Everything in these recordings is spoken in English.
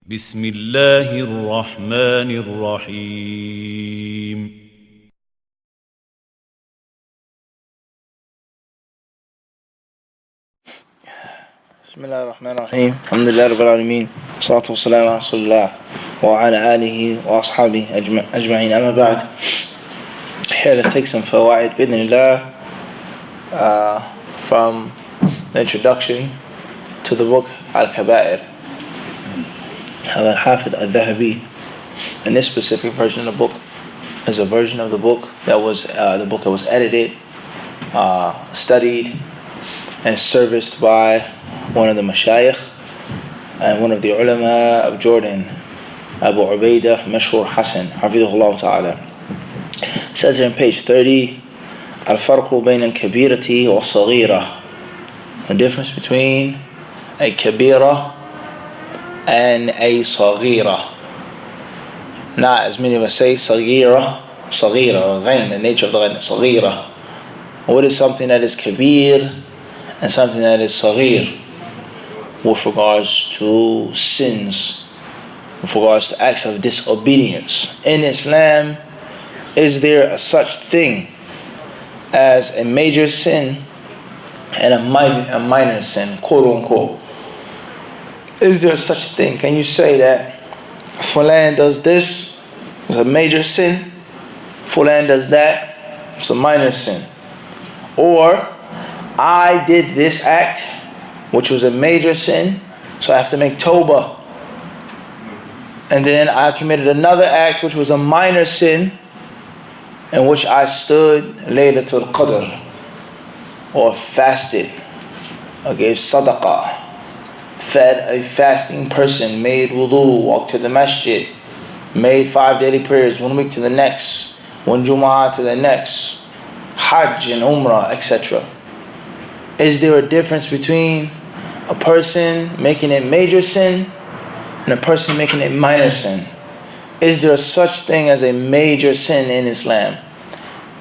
بسم الله الرحمن الرحيم بسم الله الرحمن الرحيم الحمد لله رب العالمين والصلاة والسلام على رسول الله وعلى آله وأصحابه أجمعين أما بعد. Here let's take some fawaid بإذن الله from the introduction to the book Al-Kaba'ir of Al-Hafidh Al-Dhahabi. And this specific version of the book is a version of the book that was edited, studied and serviced by one of the mashayikh and one of the ulama of Jordan, Abu Ubaidah Mashhur Hassan, Hafidhullah Ta'ala. It says here on page 30, Al-Farqu bayn al-kabirati wa saghira. The difference between a kabira and a saghira. Not as many of us say saghira, or ghain, the nature of the ghain, saghira. What is something that is kabir and something that is saghir with regards to sins, with regards to acts of disobedience? In Islam, is there a such thing as a major sin and a minor sin, quote unquote? Is there such thing? Can you say that Fulan does this, it's a major sin, Fulan does that, it's a minor sin? Or I did this act, which was a major sin, so I have to make tawbah. And then I committed another act, which was a minor sin, in which I stood Laylatul Qadr, or fasted, or gave sadaqah, fed a fasting person, made wudu, walked to the masjid, made 5 daily prayers, 1 week to the next, 1 Jumu'ah to the next, Hajj and Umrah, etc. Is there a difference between a person making a major sin and a person making a minor sin? Is there such thing as a major sin in Islam?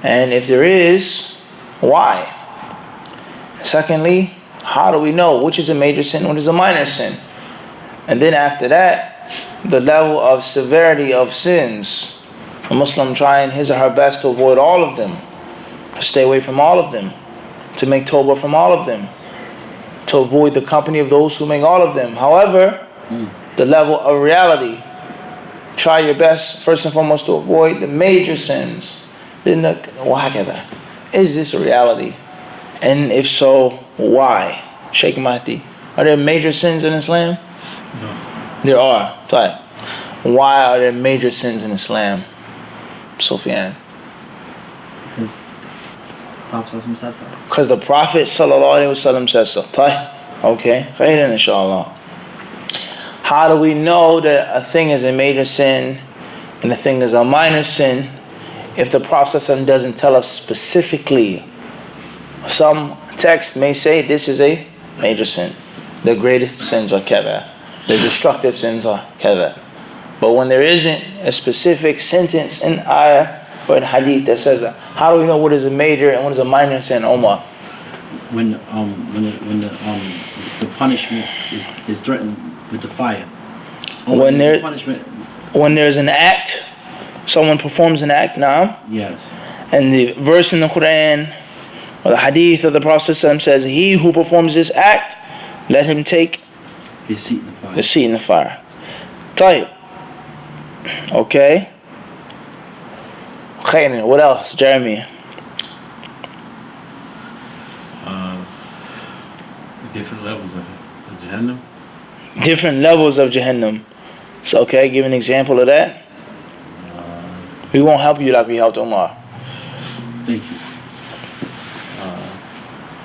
And if there is, why? Secondly, how do we know which is a major sin, what is a minor sin? And then after that, the level of severity of sins. A Muslim trying his or her best to avoid all of them, to stay away from all of them, to make tawbah from all of them, to avoid the company of those who make all of them. However, the level of reality, try your best first and foremost to avoid the major sins. Then is this a reality? And if so, why? Sheikh Mahdi, are there major sins in Islam? No. There are. Right. Why are there major sins in Islam? Sufyan. Because the Prophet sallallahu alaihi wasallam says so. Okay. Khairan inshallah. How do we know that a thing is a major sin and a thing is a minor sin if the Prophet doesn't tell us specifically? Some text may say this is a major sin. The greatest sins are kaba'ir. The destructive sins are kaba'ir. But when there isn't a specific sentence in ayah or in hadith that says that, how do we know what is a major and what is a minor sin, Omar? When the punishment is threatened with the fire. When there's an act, someone performs an act now. Yes. And the verse in the Quran or the hadith of the Prophet says, he who performs this act, let him take his seat in the fire. The seat in the fire. Tayyib. Okay. Khairan. What else, Jeremy? Different levels of Jahannam. Different levels of Jahannam. So, okay, give an example of that. We won't help you like we helped Omar. Thank you.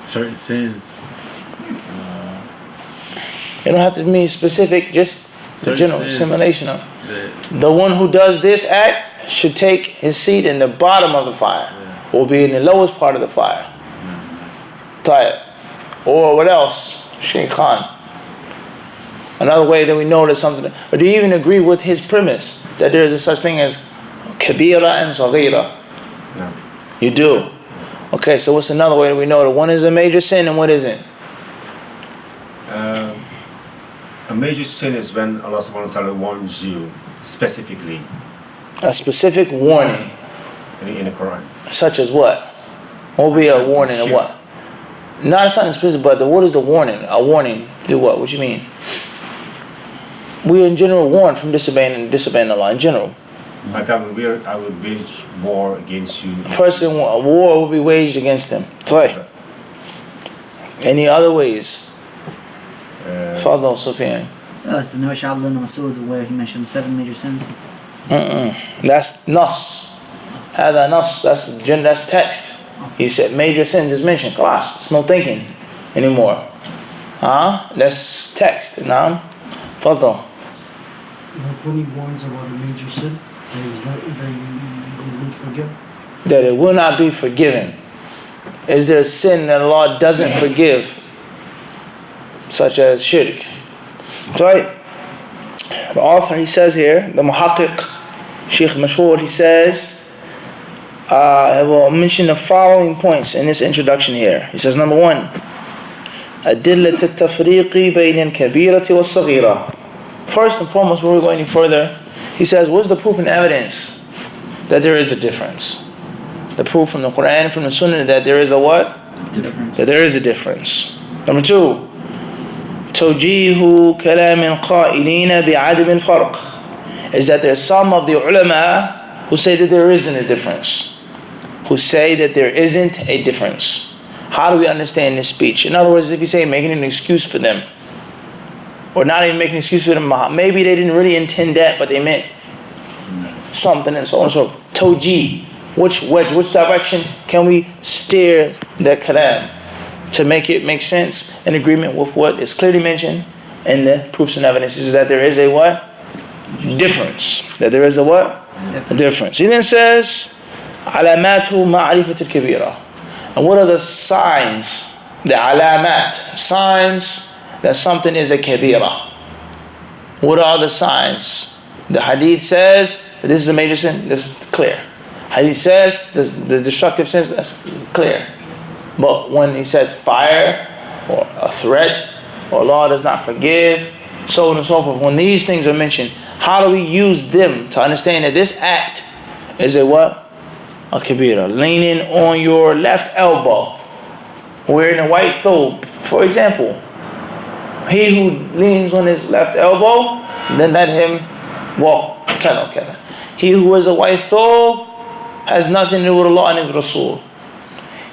Certain sins. You don't have to be specific, just the general simulation of. The one who does this act should take his seat in the bottom of the fire, or be in the lowest part of the fire. Tayyib. Or what else? Sheikh Khan. Another way that we know there's something. Or do you even agree with his premise that there is a such thing as kabira and saghira? No. You do. Okay, so what's another way that we know that one is a major sin and what isn't? A major sin is when Allah subhanahu wa ta'ala warns you specifically A specific warning, in the Quran. such as what? What would be a warning of what? Not something specific, but what is the warning? A warning to do what? What you mean? We in general warn from disobeying Allah in general. Like I would wage war against you. A war will be waged against them. Right. Any other ways? Fadl Sufyan. That's the Nawash Abdullah Masud where he mentioned 7 major sins. That's nas. هذا نص. That's text. He said major sins is mentioned. Class. It's no thinking anymore. That's text. Naam. Fadl. Like when he warns about a major sin, that you won't forgive. That it will not be forgiven. Is there a sin that Allah doesn't forgive, such as shirk? Right. The author, he says here, the muhaqqiq, Sheikh Mashhur, he says, I will mention the following points in this introduction here. He says, number 1, أدلة التفريق بين الكبيرة والصغيرة. First and foremost, before we go any further, he says, what's the proof and evidence that there is a difference? The proof from the Quran, from the Sunnah, that there is a what? That there is a difference. Number 2, توجيه كلام القائلين بعدم الفرق, is that there's some of the ulama who say that there isn't a difference. Who say that there isn't a difference. How do we understand this speech? In other words, if you say making an excuse for them, or not even making an excuse for them, maybe they didn't really intend that, but they meant something and so on and so forth. Toji, which direction can we steer that kalam to make it make sense in agreement with what is clearly mentioned in the proofs and evidences, that there is a what? Difference. That there is a what? A difference. He then says, alamatu ma'rifat al-kabira. And what are the signs, the alamat, signs that something is a kabira? What are the signs? The hadith says that this is a major sin, this is clear. Hadith says the destructive sins, that's clear. But when he said fire, or a threat, or Allah does not forgive, so on and so forth, when these things are mentioned, how do we use them to understand that this act is a what? A kabira. Leaning on your left elbow, wearing a white thobe, for example. He who leans on his left elbow, then let him walk. He who wears a white thobe has nothing to do with Allah and His Rasul.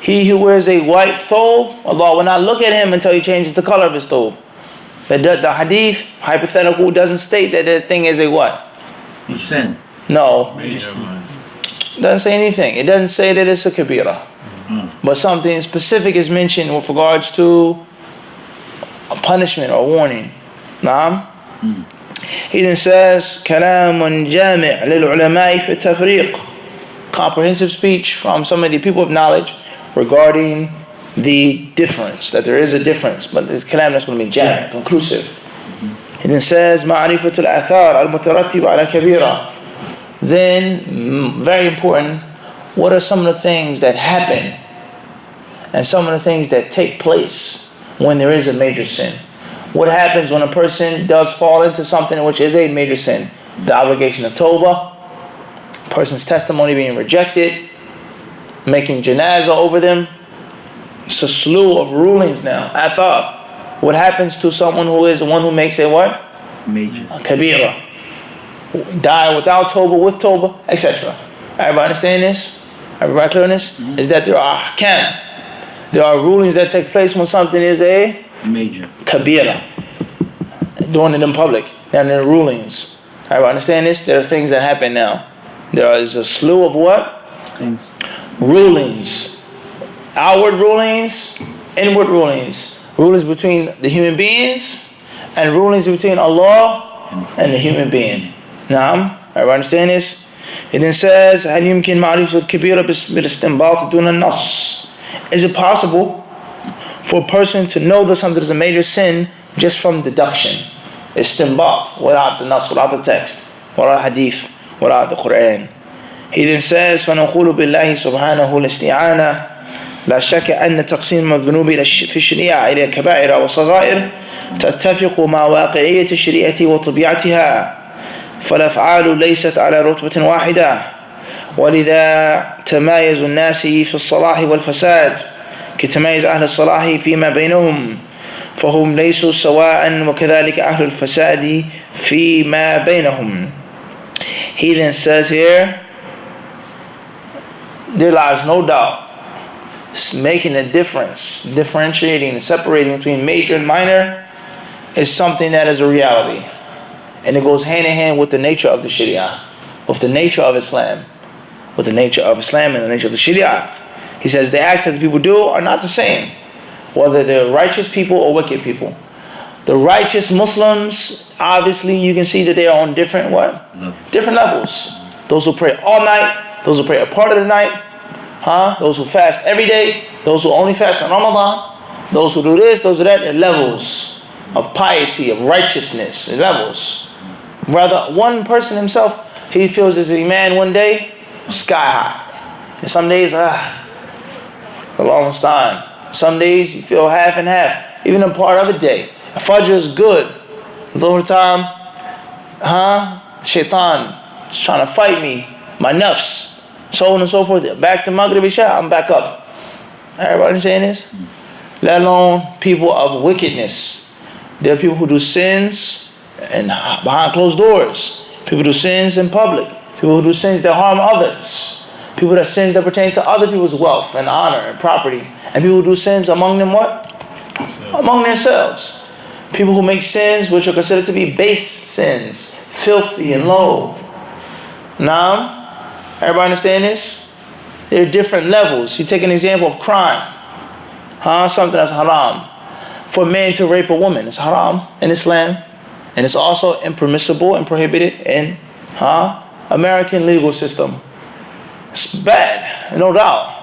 He who wears a white thobe, Allah will not look at him until he changes the color of his thobe. The hadith, hypothetical, doesn't state that the thing is a what? A sin. No. Major one. Doesn't say anything. It doesn't say that it's a kabira. But something specific is mentioned with regards to a punishment or warning. Naam. He then says, كلام جامع للعلماء في التفريق. Comprehensive speech from some of the people of knowledge regarding the difference, that there is a difference, but this kalam that's going to be jam, conclusive. He then says, معرفة الآثار المترتبة على كبيرة. Then, very important, what are some of the things that happen and some of the things that take place when there is a major sin? What happens when a person does fall into something which is a major sin? The obligation of tawbah, person's testimony being rejected, making janazah over them. It's a slew of rulings now. Athar. What happens to someone who is the one who makes a what? Major. A kabira. Die without tawbah, with tawbah, etc. Everybody understand this? Everybody clear on this? Is that there are ahkam. There are rulings that take place when something is a Major. kabira. Doing it in public. And there are rulings. Everybody understand this? There are things that happen now. There is a slew of what? Things. Rulings. Outward rulings, inward rulings. Rulings between the human beings and rulings between Allah and the human being. Naam. Everybody understand this? It then says, هل يمكن معرفة الكبيرة بالاستنباط دون النص? Is it possible for a person to know that something is a major sin just from deduction? Istinbat, without the nas, without the text, without hadith, without the Quran. He then says, فنقول بالله سبحانه الاستعانة لا شك أن تقسيم الذنوب في الشريعة إلى كبائر وصغائر تتفق مع واقعية الشريعة وطبيعتها، فالأفعال ليست على رتبة واحدة، ولذا تمايز الناس في الصلاح والفساد كتمايز أهل الصلاح فيما بينهم، فهم ليسوا سواء، وكذلك أهل الفساد فيما بينهم. He then says here, there lies no doubt, making a difference, differentiating and separating between major and minor is something that is a reality. And it goes hand in hand with the nature of the Sharia, with the nature of Islam, with the nature of Islam and the nature of the Sharia. He says the acts that the people do are not the same, whether they're righteous people or wicked people. The righteous Muslims, obviously you can see that they are on different what? Different levels. Those who pray all night, those who pray a part of the night, those who fast every day, those who only fast in Ramadan, those who do this, those who do that, they're levels of piety, of righteousness, they're levels. Rather, one person himself, he feels his iman one day, sky high. And some days, a long time. Some days you feel half and half, even a part of a day. Fajr is good. Dhuhr time, shaitan is trying to fight me, my nafs, so on and so forth. Back to Maghrib Isha, I'm back up. Everybody understand this? Let alone people of wickedness. There are people who do sins and behind closed doors. People do sins in public. People who do sins that harm others. People that sins that pertain to other people's wealth and honor and property. And people who do sins among them what? Among themselves. People who make sins which are considered to be base sins, filthy and low. Now, everybody understand this? There are different levels. You take an example of crime. Something that's haram. For a man to rape a woman, it's haram in Islam. And it's also impermissible and prohibited in American legal system. It's bad, no doubt.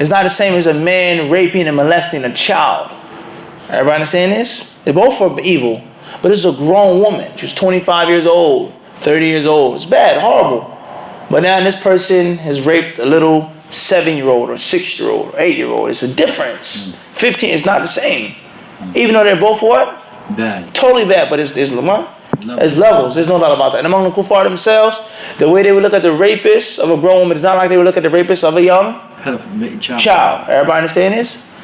It's not the same as a man raping and molesting a child. Everybody understand this? They both are evil. But this is a grown woman. She's 25 years old, 30 years old. It's bad, horrible. But now this person has raped a little 7-year-old or 6-year-old or 8-year-old. It's a difference. 15 is not the same. Even though they're both what? Bad. Totally bad, but it's what? It's levels. There's no doubt about that. And among the kuffar themselves, the way they would look at the rapist of a grown woman is not like they would look at the rapist of a young child. Everybody understand this?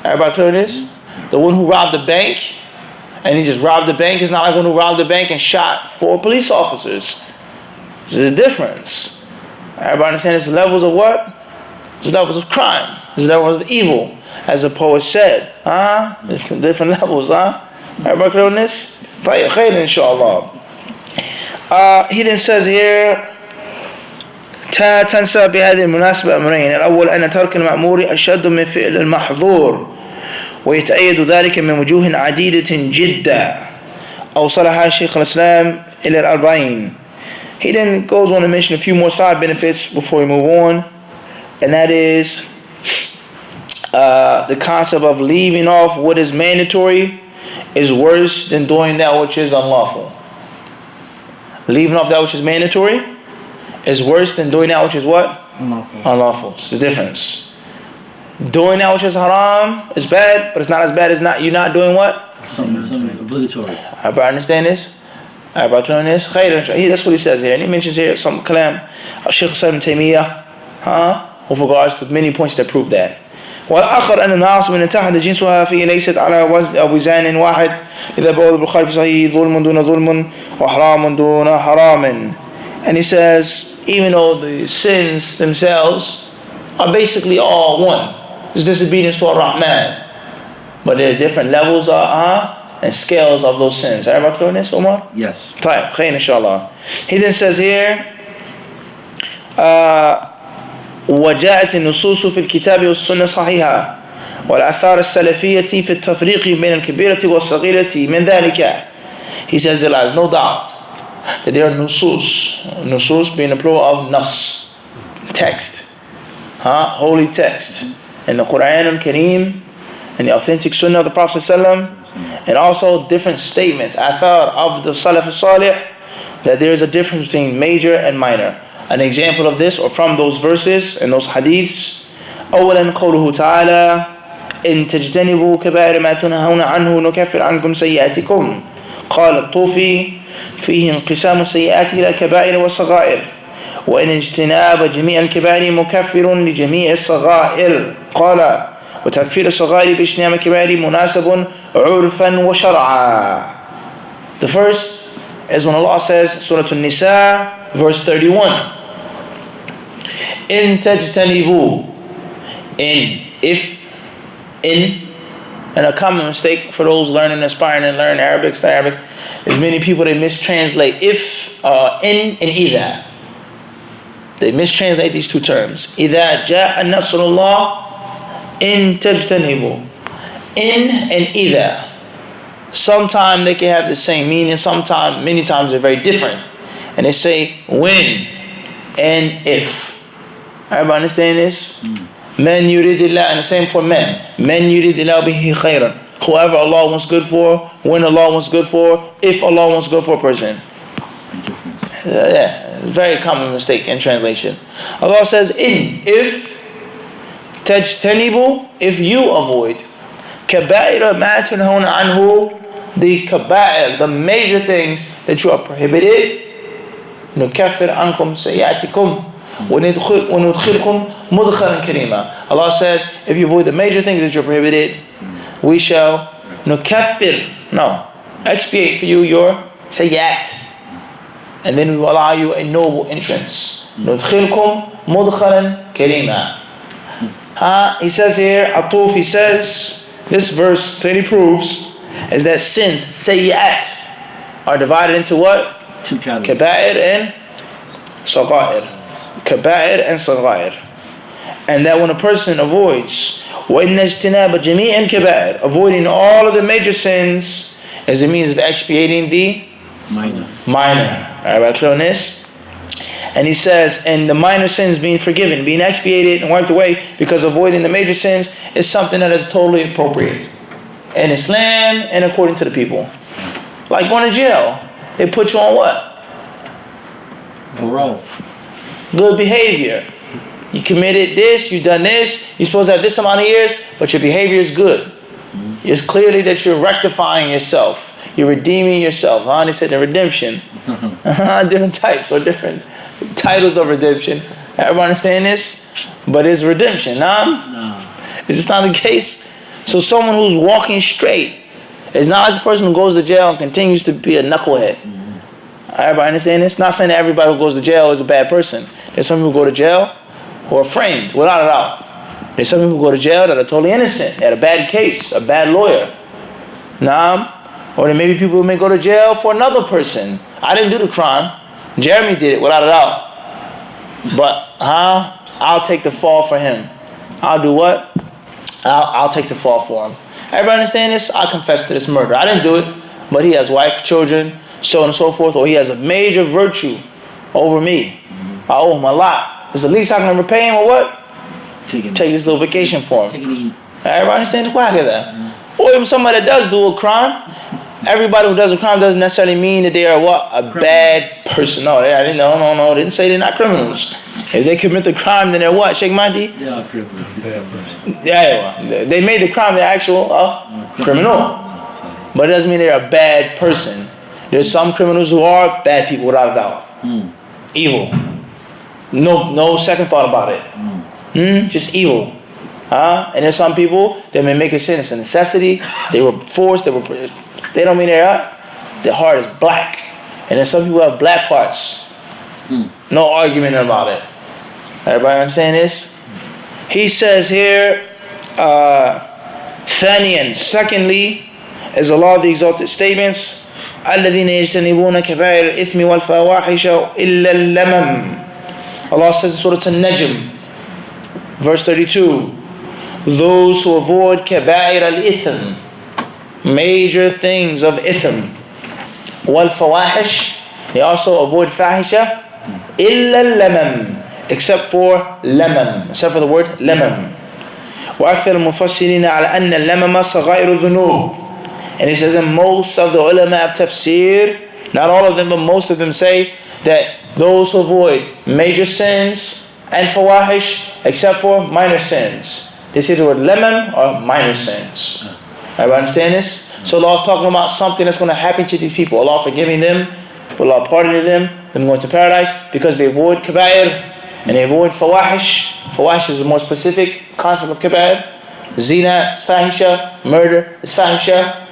Everybody clear this? The one who robbed the bank, and he just robbed the bank, is not like one who robbed the bank and shot 4 police officers. There's a difference. Everybody understand this? Levels of what? There's levels of crime. There's levels of evil. As the poet said. Different levels, Everybody clear on this? Khayr, inshallah. He then says here, تنسى بهذه المناسبة أمرين. الأول أن ترك المأمور أشد من فعل المحظور، ويتأيد ذلك من وجوه عديدة جدا. أوصلها شيخ الإسلام إلى الأربعين. He then goes on to mention a few more side benefits before we move on, and that is the concept of leaving off what is mandatory is worse than doing that which is unlawful. Leaving off that which is mandatory is worse than doing that which is what? Unlawful. It's the difference. Doing that which is haram is bad, but it's not as bad as you're not doing what? Something obligatory. Everybody understand this? Everybody clear on this? That's what he says here. And he mentions here some kalam of Shaykh Ibn Taymiyyah with regards to many points that prove that. والآخر أن الناس من اتحد جنسها فيه ليست على وزن واحد إذا بوضع بالخير في صحيح ظلم دون ظلم وحرام دون حرام. And he says, even though the sins themselves are basically all one, it's disobedience to Ar-Rahman, but there are different levels and scales of those sins. Everybody clear on this, Omar? Yes. Khayr, inshallah. He then says here, وجاءت النصوص في الكتاب والسنة صحيحة والآثار السلفية في التفريق بين الكبيرة والصغيرة من ذلك. He says there is no doubt that there are nusus being the plural of nas, text, holy text, in the Quran al-Kareem, and the authentic Sunnah of the Prophet ﷺ, and also different statements, athar of the Salaf al-Salih, that there is a difference between major and minor. An example of this, or from those verses and those hadiths, أولا قوله تعالى إن تجتنبوا كبائر ما تنهون عنه نكفر عنكم سيئاتكم. قال الطوفي فيه انقسام السيئات إلى الكبائر والصغائر، وإن اجتناب جميع الكبائر مكفر لجميع الصغائر. قال وتكفير الصغائر باجتناب الكبائر مناسب عرفا وشرعا. The first is when Allah says, Surah An-Nisa, verse 31, إن تجتنبوا, and a common mistake for those learning, aspiring and learn Arabic, study Arabic, is many people, they mistranslate in and إذا. They mistranslate these two terms. إذا جاء نصر الله إن تجتنبوا. In and إذا. Sometimes they can have the same meaning, sometimes, many times they're very different. And they say when and if. Everybody understand this? Men yuridillah, and the same for men. Men yuridillah bihi khayran. Whoever Allah wants good for, when Allah wants good for, if Allah wants good for a person. Yeah, very common mistake in translation. Allah says if tajtanibu, if you avoid kaba'ira ma tunhawna anhu, the kaba'ir, the major things that you are prohibited, nukaffir ankum sayyatikum wa nudkhilkum mudkhalan karima. Allah says if you avoid the major things that you're prohibited, we shall expiate for you your sayyat, and then we will allow you a noble entrance. Nudkhilkum mudkhalan karima. He says here, Atuf, he says, this verse clearly proves is that sins, sayyat, are divided into what? Two categories. Kaba'ir and sagha'ir. Kaba'ir and sagha'ir. And that when a person avoids وَإِنَّ اجْتِنَابَ جَمِيعًا كَبَائِرٍ, avoiding all of the major sins is a means of expiating the minor. Alright, clear on this? And he says, and the minor sins being forgiven, being expiated and wiped away, because avoiding the major sins is something that is totally appropriate in Islam and according to the people. Like going to jail, they put you on what? Parole. Good behavior. You committed this, you done this, you're supposed to have this amount of years, but your behavior is good. It's clearly that you're rectifying yourself. You're redeeming yourself. They said the redemption. Different types or different titles of redemption. Everyone understand this? But it's redemption, No. Is this not the case? So someone who's walking straight is not like the person who goes to jail and continues to be a knucklehead. Everybody understand this? Not saying that everybody who goes to jail is a bad person. There's some people who go to jail who are framed, without a doubt. There's some people who go to jail that are totally innocent. They had a bad case, a bad lawyer. Or there may be people who may go to jail for another person. I didn't do the crime. Jeremy did it, without a doubt. But I'll take the fall for him. I'll do what? I'll take the fall for him. Everybody understand this? I confess to this murder. I didn't do it, but he has wife, children, so on and so forth, or he has a major virtue over me. I owe him a lot. It's the least I can repay him, or what? Take this little vacation for him. Take it easy. Everybody understand the whack of that? Or even somebody that does do a crime. Everybody who does a crime doesn't necessarily mean that they are what? A bad person. No, they didn't say they're not criminals. If they commit the crime, then they're what? Sheikh Mahdi? They are criminals. Yeah, they made the crime the actual criminal. But it doesn't mean they're a bad person. There's some criminals who are bad people without a doubt. Evil. No second thought about it. Just evil. And there's some people that may make a sin. It's a necessity. They were forced. They don't mean their heart is black. And there's some people who have black hearts. No argument about it. Everybody understand this? He says here, ثانيا, secondly, is a lot of the exalted statements. الذين يجتنبون كبائر الإثم والفواحش إلا اللمم. Allah says in Surah An-Najm, verse 32, those who avoid kaba'ir al-ithm, major things of ithm, wal fawahish, they also avoid fahisha, illa lamam, except for lamam, except for the word lamam. وأكثر المفسرين على أن اللمم صغائر الذنوب. And he says, and most of the ulama of tafsir, not all of them, but most of them say that those who avoid major sins and fawahish, except for minor sins, they say the word lemon are minor sins. Everybody understand this? So Allah is talking about something that's going to happen to these people. Allah forgiving them, Allah pardoning them going to paradise because they avoid kaba'ir and they avoid fawahish. Fawahish is a more specific concept of kaba'ir. Zina is fahisha, murder is fahisha.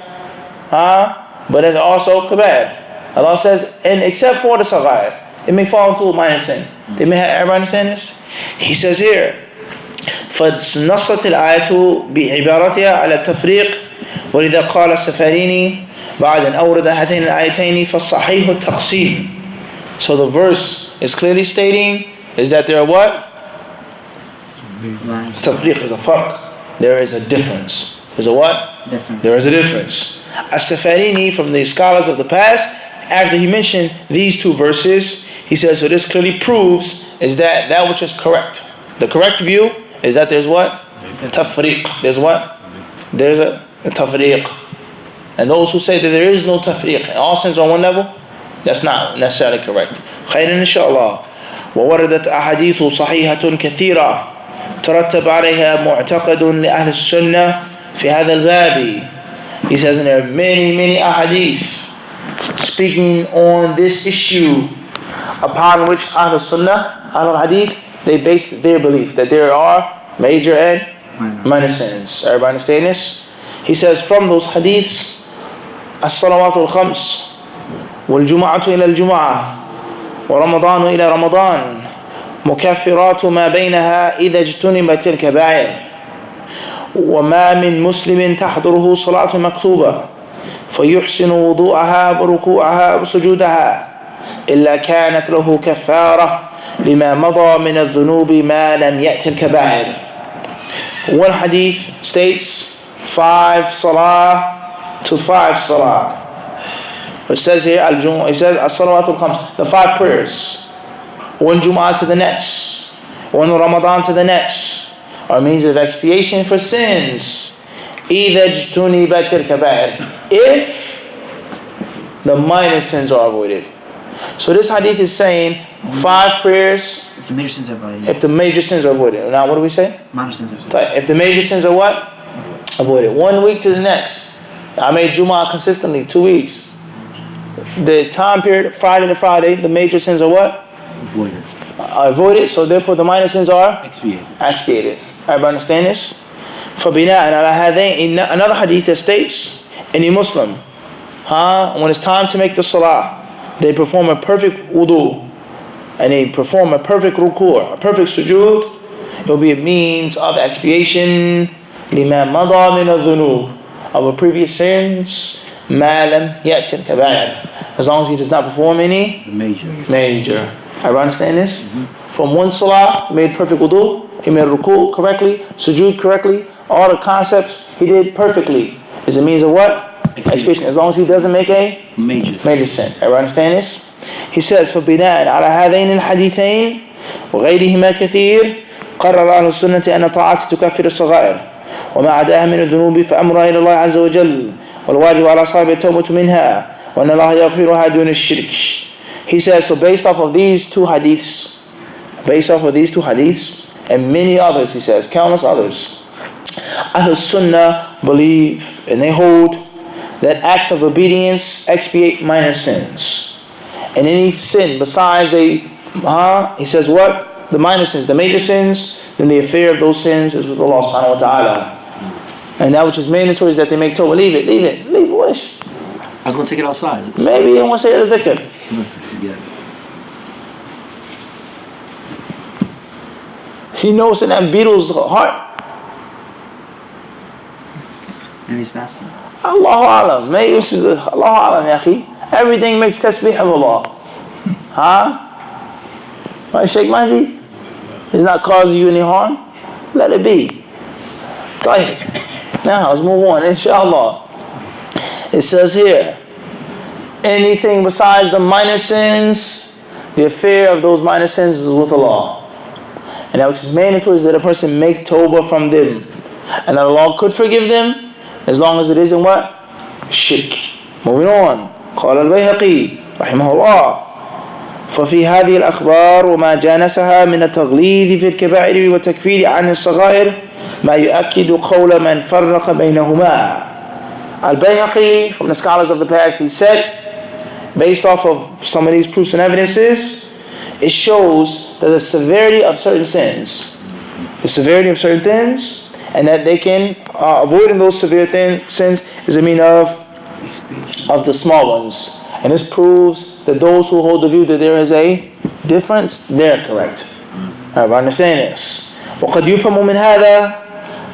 But there's also kaba'ir. Allah says, and except for the saghair, it may fall into a minor sin. They may have, everybody understand this? He says here, فنصت الآية بعبارتها على التفريق ولذا قال السفاريني بعد أن أورد هاتين الآيتين فالصحيح التقسيم. So the verse is clearly stating is that there are what? Tafriq is a farq. There is a difference. There's a what? Difference. There is a difference. As-Safarini, from the scholars of the past, after he mentioned these two verses, he says, so this clearly proves is that which is correct. The correct view is that there's what? Tafriq. There's what? There's a tafriq. And those who say that there is no tafriq, and all sins are on one level, that's not necessarily correct. خيرا إن شاء الله. ووردت أحاديث صحيحة كثيرة ترتب عليها معتقد لأهل السنة في هذا الباب. He says, and there are many ahadith speaking on this issue upon which Ahl Sunnah, Ahl Hadith, they base their belief that there are major and minor sins. Everybody understand this? He says from those hadiths, الصلوات الخمس والجمعة إلى الجمعة ورمضان إلى رمضان مكفرات ما بينها إذا اجتنبت الكبائر وما من مسلم تحضره صلاة مكتوبة فيحسن وضوءها وركوعها وسجودها إلا كانت له كفارة لما مضى من الذنوب ما لم يأت الكبائر. One hadith states 5 salah to 5 salah. It says here, it says as-salawatul khams, the 5 prayers. One Jum'ah to the next, one Ramadan to the next, are means of expiation for sins. إِذَا اجْتُنِبَتِ الْكَبَائِرِ, if the minor sins are avoided. So this hadith is saying 5 prayers If the major sins are avoided. if the major sins are avoided. Now what do we say? Minor sins are avoided. If the major sins are what? Avoided. 1 week to the next. I made Jum'ah consistently, 2 weeks. The time period, Friday to Friday, the major sins are what? Avoided. Avoided, so therefore the minor sins are Expiated. expiated. Everybody understand this? فَبِنَاءً عَلَى هَذَيْنِ, another hadith that states, any Muslim, when it's time to make the salah, they perform a perfect wudu, and they perform a perfect ruku', a perfect sujood, it will be a means of expiation لِمَا مَضَى مِنَ الذُّنُوبِ, of a previous sins, مَا لَمْ يَأْتِ الْكَبَائِرِ, as long as he does not perform any The major. major. Everybody understand this? From one salah, he made perfect wudu, he made ruku' correctly, sujood correctly, all the concepts he did perfectly. Is a means of what? Expiation. As long as he doesn't make a major sin. Everybody understand this? He says, فَبِنَاءً عَلَى هَذَيْنِ الْحَدِيثَيْنِ وَغَيْرِهِمَا كَثِيرٌ قرر أهل السنة أن الطاعات تكفر الصغائر وما عداها من الذنوب فأمرها إلى الله عز وجل والواجب على صاحب التوبة منها وأن الله يغفرها دون الشرك. He says, so based off of these two hadiths, and many others, he says, countless others, Ahl Sunnah believe and they hold that acts of obedience expiate minor sins. And any sin besides he says what? The minor sins, the major sins, then the affair of those sins is with Allah subhanahu wa ta'ala. And that which is mandatory is that they make tawbah. Leave it. Wish. I was going to take it outside. Maybe you don't want to say the dhikr. Yes. He knows in that beetle's heart. And he's fasting. Allahu Alam. Maybe this is Allahu Alam, ya akhi. Everything makes tasbih of Allah. Right, Sheikh Mahdi? It's not causing you any harm? Let it be. Now, let's move on, inshallah. It says here, anything besides the minor sins, the affair of those minor sins is with Allah. And that which is mandatory is that a person make tawbah from them. And that Allah could forgive them as long as it isn't what? Shirk. Moving on. قال البيهقي رحمه الله ففي هذه الأخبار وما جانسها من التغليظ في الكبائر والتكفير عن الصغائر ما يؤكد قول من فرق بينهما. Al-Bayhaqi, from the scholars of the past, he said, based off of some of these proofs and evidences, it shows that the severity of certain sins, and that they can avoiding those severe sins is a mean of the small ones. And this proves that those who hold the view that there is a difference, they're correct. I understand this. وقد يفهم من هذا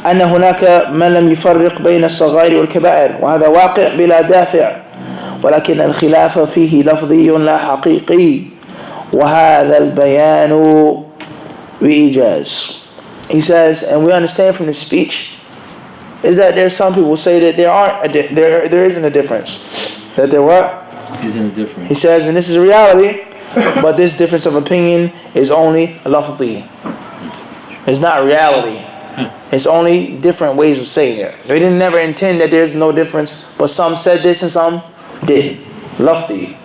أن هناك من لم يفرق بين الصغائر والكبائر، وهذا واقع بلا دافع، ولكن الخلاف فيه لفظي لا حقيقي، وهذا البيان بإيجاز. He says, and we understand from this speech, is that there's some people who say that there isn't a difference. That there what? Isn't a difference. He says, and this is a reality, but this difference of opinion is only lafzi. It's not reality. It's only different ways of saying it. They didn't never intend that there's no difference, but some said this and some did. Lafzi.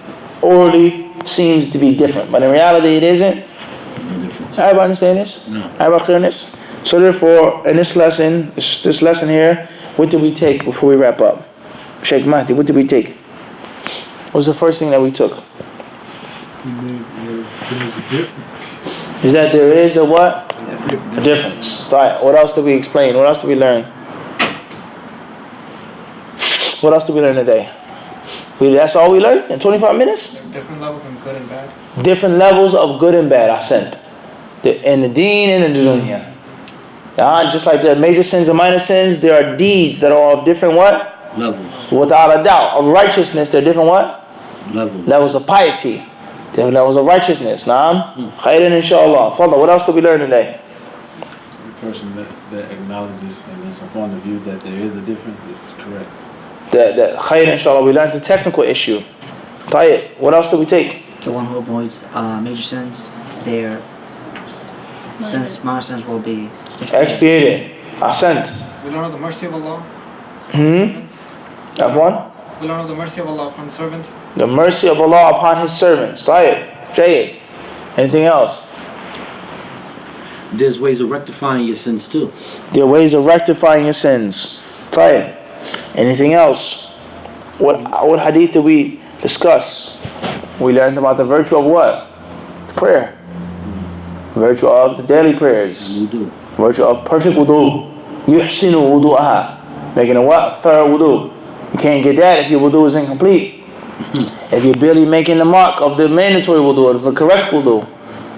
Orally seems to be different, but in reality it isn't. Everybody understand this? No. Everybody clear on this? So therefore, in this lesson, this lesson here, what did we take before we wrap up? Sheikh Mahdi, what did we take? What was the first thing that we took? Is that there is a what? A difference. Right. What else did we explain? What else did we learn? What else did we learn today? That's all we learned in 25 minutes? Different levels of good and bad. Different levels of good and bad, Ahsant. In the deen and in the dunya. Just like there are major sins and minor sins, there are deeds that are of different what? Levels. Without a doubt. Of righteousness, there are different what? Levels of piety. Different levels of righteousness. Naam? Khairan inshallah. Fadla, what else did we learn today? The person that acknowledges and is upon the view that there is a difference is correct. That khairan inshallah, we learned the technical issue. Tayyib, what else did we take? The one who avoids major sins, their minor sins will be expiated. Ahsant. We learn of the mercy of Allah. That one? We learn of the mercy of Allah upon servants. The mercy of Allah upon His servants. Tayyib. Jayyid. Anything else? There's ways of rectifying your sins too. There are ways of rectifying your sins. Tayyib. Anything else? What hadith did we discuss? We learned about the virtue of what? Prayer. Virtue of the daily prayers. Wudu. Virtue of perfect wudu. Yuhsinu wudu'aha. Making a what? Thorough wudu. You can't get that if your wudu is incomplete. If you're barely making the mark of the mandatory wudu, of the correct wudu.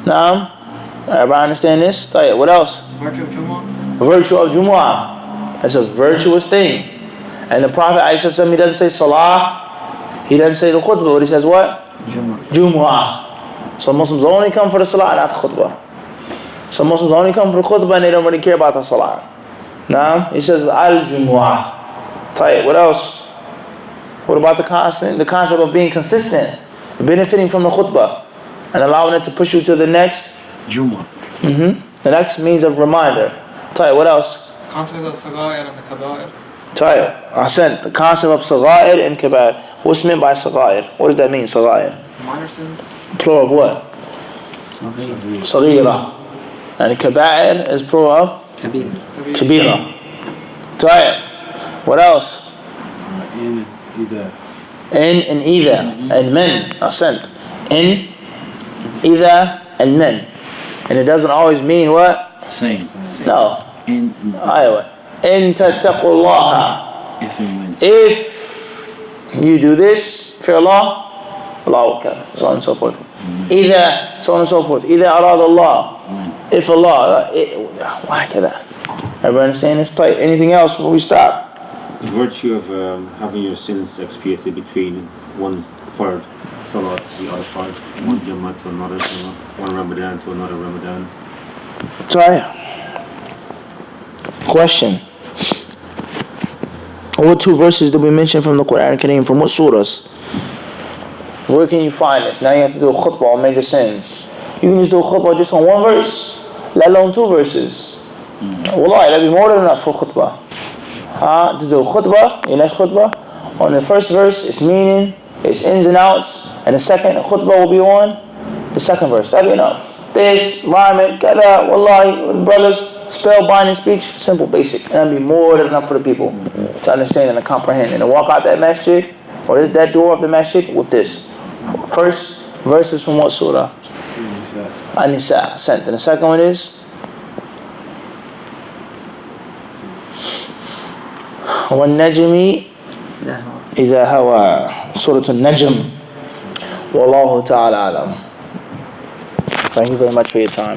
Naam? Everybody understand this? What else? Virtue of Jumu'ah. Virtue of Jumu'ah. That's a virtuous thing. And the Prophet ﷺ, he doesn't say salah. He doesn't say the khutbah, but he says what? Jumu'ah. Some Muslims only come for the salah, not the khutbah. Some Muslims only come for the khutbah and they don't really care about the salah. Now, he says al-Jumu'ah. What else? What about the concept of being consistent, benefiting from the khutbah, and allowing it to push you to the next Jumu'ah. The next means of reminder. What else? Concept of Saga'ir and the Kaba'ir. Ahsant. The concept of Saga'ir and Kaba'ir. What's meant by Saga'ir? What does that mean, Saga'ir? Minor sins. Plural of what? Saghira. And Kaba'ir is plural of? Kabira. What else? In either. In and either. And men. Ahsant. In, either, and men. And it doesn't always mean what? Same. No. In tattaqullaha. if and when. If you do this, fear Allah, Allah will care. So on and so forth. Either, so on and so forth. Either arad Allah. If Allah. Why can that? Everybody understand this? Tight. Anything else before we stop? The virtue of having your sins expiated between one third Salah to the other part, one Jummah to another Jummah, one Ramadan to another Ramadan. Try. Question. What two verses did we mention from the Quran Kareem? From what surahs? Where can you find this? Now you have to do a khutbah on major sins. You can just do a khutbah just on one verse, let alone two verses. Wallahi, that'd be more than enough for khutbah. To do a khutbah, your next khutbah, on the first verse, its meaning, its ins and outs, and the second khutbah will be on the second verse. That'd be enough. This, rhyming, kada, wallahi, brothers, spell binding speech, simple, basic. And that'll be more than enough for the people to understand and to comprehend. And to walk out that masjid, or that door of the masjid, with this. First verse is from what surah? An-Nisa. Sent. And the second one is? وَالنَّجْمِ إِذَا هَوَى. Surah An-Najm. Wallahu ta'ala alam. Thank you very much for your time.